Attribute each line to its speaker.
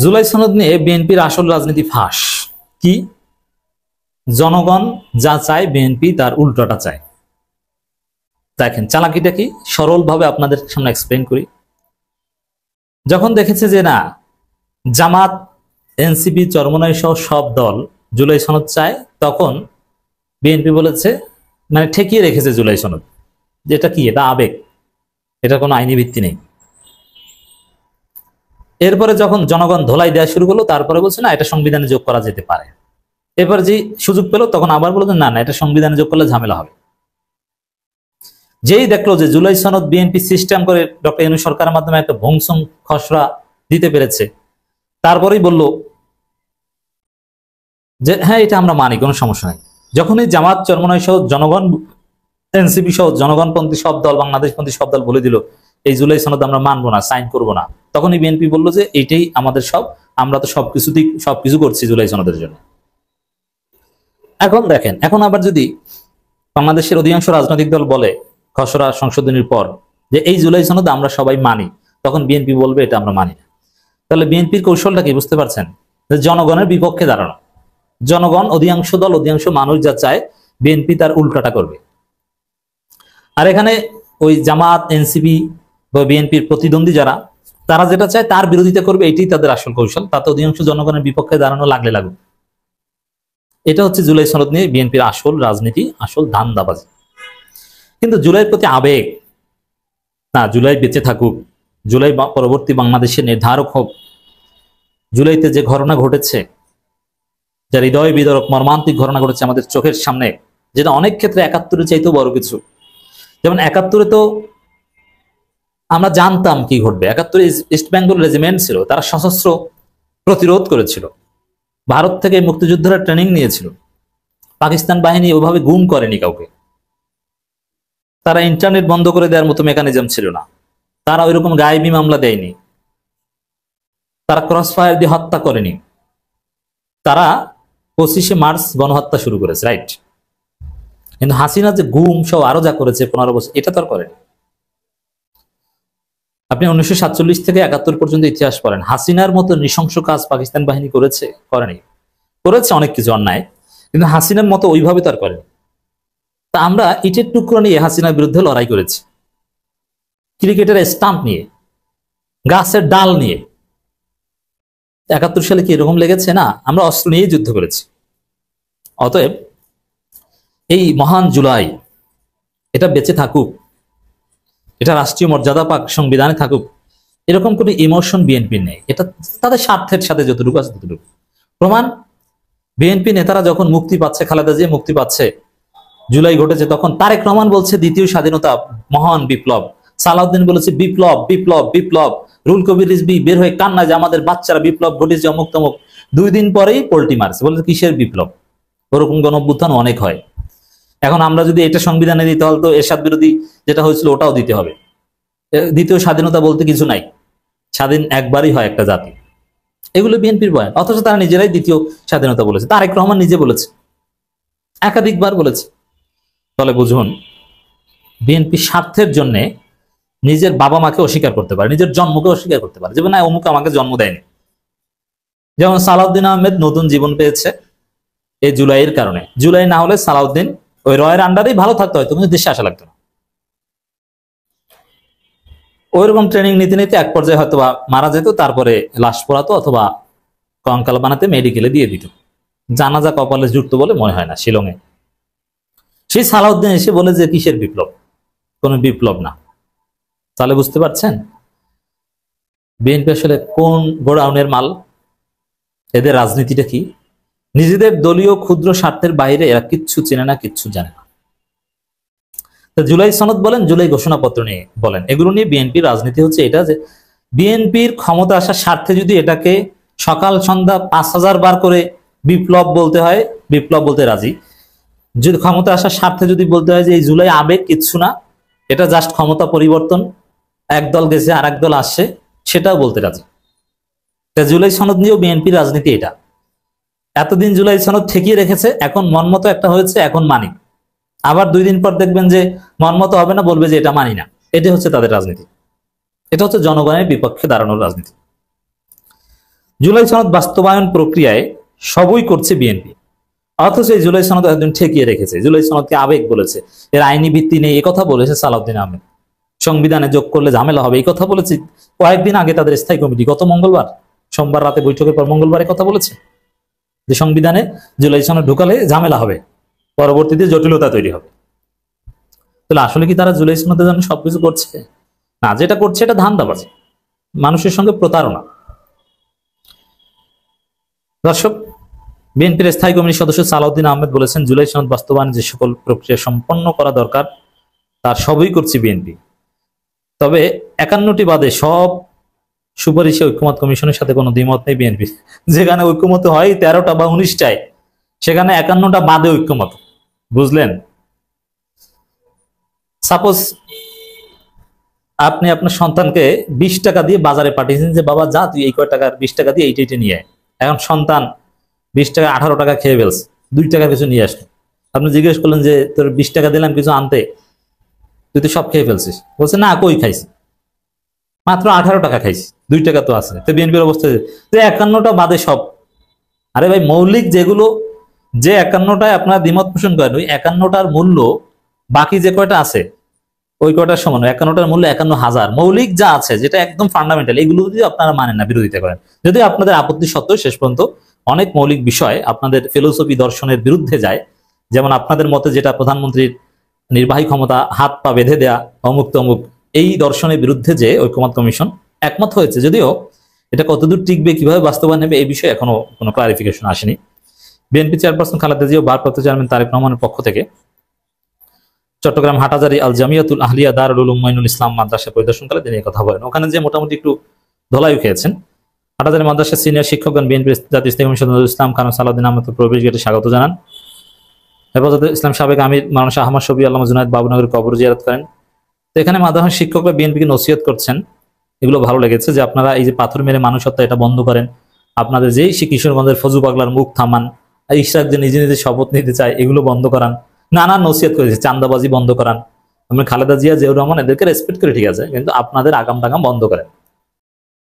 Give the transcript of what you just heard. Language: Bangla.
Speaker 1: জুলাই সনদ নিয়ে বিএনপির আসল রাজনীতি ফাঁস। কি? জনগণ যা চায় বিএনপি তার উল্টোটা চায়। দেখেন চালাকিটা কি, সরলভাবে আপনাদের সামনে এক্সপ্লেন করি। যখন দেখেছে যে না, জামাত, এনসিপি, চরমনাই সহ সব দল জুলাই সনদ চায়, তখন বিএনপি বলেছে, মানে ঠেকিয়ে রেখেছে জুলাই সনদ, যেটা কি, এটা আবেগ, এটা কোনো আইনি ভিত্তি নেই। এরপরে যখন জনগণ ধোলাই দেওয়া শুরু করলো, তারপরে বলছে না, এটা সংবিধানে যোগ করা যেতে পারে। এরপর যে সুযোগ পেল তখন আবার বললো না না, এটা সংবিধানে যোগ করলে ঝামেলা হবে। যেই দেখলো যে জুলাই সনদ বিএনপি সিস্টেম করে ডক্টর ইউনূস সরকারের মাধ্যমে একটা ভংসং খসড়া দিতে পেরেছে, তারপরেই বলল যে হ্যাঁ, এটা আমরা মানি, কোনো সমস্যা নেই। যখনই জামাত, চরমনাই সহ জনগণ, এনসিপি সহ জনগণপন্থী সব দল, বাংলাদেশপন্থী সব দল বলে দিল এই জুলাই সনদ আমরা মানবো না, সাইন করবো না, তখনই বিএনপি বললো যে এইটাই আমাদের সব, আমরা তো সবকিছু করছি জুলাই সনদের জন্য। এখন দেখেন, এখন আবার যদি বাংলাদেশের অধিকাংশ রাজনৈতিক দল বলে খসড়া সংশোধনীর পর যে এই জুলাই সনদ আমরা সবাই মানি, তখন বিএনপি বলবে এটা আমরা মানি না। তাহলে বিএনপির কৌশলটা কি বুঝতে পারছেন? যে জনগণের বিপক্ষে দাঁড়ানো। জনগণ, অধিকাংশ দল, অধিকাংশ মানুষ যা চায় বিএনপি তার উল্টাটা করবে। আর এখানে ওই জামাত, এনসিপি বা বিএনপির প্রতিদ্বন্দ্বী যারা, তারা যেটা চায় তার বিরোধিতা করবে, এটাই তাদের আসল কৌশল। তাতে অধিকাংশ জনগণের বিপক্ষে দাঁড়ানো লাগলে লাগুক। এটা হচ্ছে জুলাই সনদ নিয়ে বিএনপির আসল রাজনীতি, আসল ধান্দাবাজি। কিন্তু জুলাইয়ের প্রতি আবেগ না, জুলাই বেঁচে থাকুক, জুলাই পরবর্তী বাংলাদেশের নির্ধারক হোক। জুলাইতে যে ঘটনা ঘটেছে, যা হৃদয় বিদারক মর্মান্তিক ঘটনা ঘটেছে আমাদের চোখের সামনে, যেটা অনেক ক্ষেত্রে ৭১-এর চাইতেও বড় কিছু। যেমন ৭১-এ তো আমরা জানতাম কি ঘটবে। ৭১-এ ইস্ট বেঙ্গল রেজিমেন্ট ছিল, তারা সশস্ত্র প্রতিরোধ করেছিল, ভারত থেকে মুক্তিযোদ্ধারা ট্রেনিং নিয়েছিল, পাকিস্তান বাহিনী ওইভাবে গুম করেনি কাউকে, তারা ইন্টারনেট বন্ধ করে দেওয়ার মতো মেকানিজম ছিল না, তারা ওইরকম গায়েবী মামলা দেয়নি, তারা ক্রস ফায়ার দিয়ে হত্যা করেনি, তারা 25শে মার্চ গণহত্যা শুরু করেছে, রাইট? কিন্তু হাসিনা যে গুম সব আরো যা করেছে 15 বছর, এটা তো আর করেনি। আপনি 1947 থেকে ৭১ পর্যন্ত ইতিহাস পড়েন, হাসিনার মতো নৃশংস কাজ পাকিস্তান বাহিনী করেছে? করেনি। করেছে অনেক কিছু অন্যায়, কিন্তু হাসিনার মতো ওইভাবে তো আর করেনি। তা আমরা ইটের টুকরো নিয়ে হাসিনার বিরুদ্ধে লড়াই করেছি, ক্রিকেটের স্টাম্প নিয়ে, গাছের ডাল নিয়ে। ৭১ সালে কি এরকম লেগেছে? না, আমরা অস্ত্র নিয়ে যুদ্ধ করেছি। অতএব এই মহান জুলাই, এটা বেঁচে থাকুক, এটা রাষ্ট্রীয় মর্যাদা পাক, সংবিধানে থাকুক, এরকম কোনো ইমোশন বিএনপির নেই। এটা তাদের স্বার্থের সাথে যতটুকু আছে ততটুকু। প্রমাণ, বিএনপি নেতারা যখন মুক্তি পাচ্ছে, খালেদা জিয়া মুক্তি পাচ্ছে, জুলাই ঘটেছে, তখন তারেক রহমান বলছে দ্বিতীয় স্বাধীনতা মহান বিপ্লব, সালাউদ্দিন বলেছে বিপ্লব বিপ্লব বিপ্লব, রুল কবির রিজভী বের হয়ে কান্না যে আমাদের বাচ্চারা বিপ্লব ঘটেছে, অমুক তমুক। 2 দিন পরেই পল্টি মারছে, বলেছে কিসের বিপ্লব? ওরকম গণঅভ্যুত্থান অনেক হয়। এখন আমরা যদি এটা সংবিধানে দিতে হলে তো এরশাদ বিরোধী যেটা হয়েছিল ওটাও দিতে হবে। দ্বিতীয় স্বাধীনতা বলতে কিছু নাই, স্বাধীন একবারই হয় একটা জাতি। এগুলো বিএনপির বয়ান, অথচ তারা নিজেরাই দ্বিতীয় স্বাধীনতা বলেছে। তারেক রহমান নিজে বলেছে, একাধিকবার বলেছে। তাহলে বুঝুন, বিএনপি স্বার্থের জন্য নিজের বাবা মাকে অস্বীকার করতে পারে, নিজের জন্মকে অস্বীকার করতে পারে, যেমন না অমুক আমাকে জন্ম দেয়নি। যেমন সালাউদ্দিন আহমেদ নতুন জীবন পেয়েছে এই জুলাইয়ের কারণে। জুলাই না হলে সালাউদ্দিন ওই রয়ের আন্ডারেই ভালো থাকতে হয়তো, কিন্তু দেশে আসা লাগতো না। ওইরকম ট্রেনিং নিতে নিতে এক পর্যায়ে হয়তো মারা যেত, তারপরে লাশ পোড়াতো অথবা কঙ্কাল বানাতে মেডিকেলে দিয়ে দিত। জানাজা কপালে জুটতো বলে মনে হয় না শিলংয়ে। সেই সালাউদ্দিন এসে বলে যে কিসের বিপ্লব? কোনো বিপ্লব না। তাহলে বুঝতে পারছেন বিএনপি আসলে কোন গোডাউনের মাল, এদের রাজনীতিটা কি। নিজেদের দলীয় ক্ষুদ্র স্বার্থের বাইরে এরা কিচ্ছু চেনে না, কিচ্ছু জানে না। জুলাই সনদ বলেন, জুলাই ঘোষণাপত্র নিয়ে বলেন, এগুলো নিয়ে বিএনপির রাজনীতি হচ্ছে এটা যে বিএনপির ক্ষমতা আসার স্বার্থে যদি এটাকে সকাল সন্ধ্যা 5000 বার করে বিপ্লব বলতে হয়, বিপ্লব বলতে রাজি। যদি ক্ষমতা আসার স্বার্থে যদি বলতে হয় যে এই জুলাই আবেগ কিচ্ছু না, এটা জাস্ট ক্ষমতা পরিবর্তন, একদল গেছে আর একদল আসছে, সেটাও বলতে রাজি। জুলাই সনদ নিয়েও বিএনপির রাজনীতি এটা। এতদিন জুলাই সনদ ঠেকিয়ে রেখেছে, এখন মনমতো একটা হয়েছে, এখন মানি। আবার 2 দিন পর দেখবেন যে মনমতো হবে না, বলবে যে এটা মানি না। এটা হচ্ছে তাদের রাজনীতি, এটা হচ্ছে জনগণের বিপক্ষে দাঁড়ানোর রাজনীতি। জুলাই সনদ বাস্তবায়ন প্রক্রিয়ায় সবই করছে বিএনপি, অথচ এই জুলাই সনদ একদিন ঠেকিয়ে রেখেছে। জুলাই সনদকে আবেগ বলেছে, এর আইনি ভিত্তি নেই, একথা বলেছে সালাউদ্দিন আহমেদ। সংবিধানে যোগ করলে ঝামেলা হবে, এই কথা বলেছে কয়েকদিন আগে তাদের স্থায়ী কমিটি, গত মঙ্গলবার, সোমবার রাতে বৈঠকের পর মঙ্গলবারে কথা বলেছে যে সংবিধানে জুলাই সনদ ঢুকালে ঝামেলা হবে, পরবর্তীতে জটিলতা তৈরি হবে। তাহলে আসলে কি তারা জুলাই সনদের জন্য সবকিছু করছে? না, যেটা করছে এটা ধান্দাবাজি, মানুষের সঙ্গে প্রতারণা। দর্শক, বিএনপির স্থায়ী কমিটির সদস্য সালাউদ্দিন আহমেদ বলেছেন, জুলাই সনদ বাস্তবায়নে যে সকল প্রক্রিয়া সম্পন্ন করা দরকার তার সবই করছে বিএনপি। তবে 51টি বাদে সব সুপারিশে ঐক্যমত কমিশনের সাথে কোনো দ্বিমত নেই বিএনপি। যেখানে ঐক্যমত হয় 13টা বা 19টায়, সেখানে 51টা বাদে ঐক্যমত। বুঝলেন? সাপোজ আপনি আপনার সন্তানকে 20 টাকা দিয়ে বাজারে পাঠিয়েছেন যে বাবা যা তুই এই কয় টাকার 20 টাকা দিয়ে এইটা নিয়ে আয়। এখন সন্তান 20 টাকা 18 টাকা খেয়ে ফেলছে, 2 টাকার কিছু নিয়ে আসলো। আপনি জিজ্ঞেস করলেন যে তোর 20 টাকা দিলাম কিছু আনতে, তুই তো সব খেয়ে ফেলছিস। বলছে না, কই খাইছি, মাত্র 18 টাকা খাইছি, 2 টাকা তো আছে। তো বিএনপির অবস্থা যে 51টা বাদে সব। আরে ভাই, মৌলিক যেগুলো, যে 51টায় আপনারা দ্বিমত পোষণ করেন, ওই 51টার মূল্য বাকি যে কয়টা আছে ওই কয়টার সমান। 51টার মূল্য 51,000। মৌলিক যা আছে, যেটা একদম ফান্ডামেন্টাল, এগুলো যদি আপনারা মানেন না, বিরোধিতা করেন, যদি আপনাদের আপত্তি সত্ত্বেও শেষ পর্যন্ত অনেক মৌলিক বিষয় আপনাদের ফিলোসফি দর্শনের বিরুদ্ধে যায়, যেমন আপনাদের মতে যেটা প্রধানমন্ত্রীর নির্বাহী ক্ষমতা হাত পা বেঁধে দেয়া, অমুক তমুক, এই দর্শনের বিরুদ্ধে যে ঐক্যমত কমিশন একমত হয়েছে, যদিও এটা কতদূর টিকবে, কিভাবে বাস্তবায়ন নেবে, এই বিষয়ে এখনো কোনো ক্লারিফিকেশন আসেনি। বিএনপি চেয়ারপারসন খালেদা জিয়া ও ভারপ্রাপ্ত চেয়ারম্যান তারেক রহমানের পক্ষ থেকে চট্টগ্রাম হাটহাজারী আল জামিয়াতুল আহলিয়া দারুল উলুম মাইনুল ইসলাম মাদ্রাসা পরিদর্শনকালে তিনি কথা বলেন। ওখানে যে মোটামুটি একটু ধোলাই খেয়েছেন। হাটহাজারী মাদ্রাসার সিনিয়র শিক্ষকগণ বিএনপির জাতীয় স্থায়ী কমিশন ইসলাম খান সালাউদ্দিন আহমেদ প্রবেশ গেটে স্বাগত জানান। হেফাজতে ইসলাম সাবেক আমির মাওলানা শাহ আহমদ শফি আল্লামা জুনায়েদ বাবুনগরের কবর জিয়ারত করেন। তো এখানে মাদ্রাসার শিক্ষকরা বিএনপিকে নসিহত করছেন, এগুলো ভালো লেগেছে, যে আপনারা এই যে পাথর মেরে মানুষ হত্যা, এটা বন্ধ করেন, আপনাদের যেই কিশোরগঞ্জের ফজু পাগলার মুখ থামান, ইশরাক যে নিজে নিজে শপথ নিতে চায়, এগুলো বন্ধ করান, নানা নসিহত করেছে, চান্দাবাজি বন্ধ করান। আমরা খালেদা জিয়া, জিয়াউর রহমান এদেরকে রেসপেক্ট করে, ঠিক আছে, কিন্তু আপনাদের আগাম টাগাম বন্ধ করেন।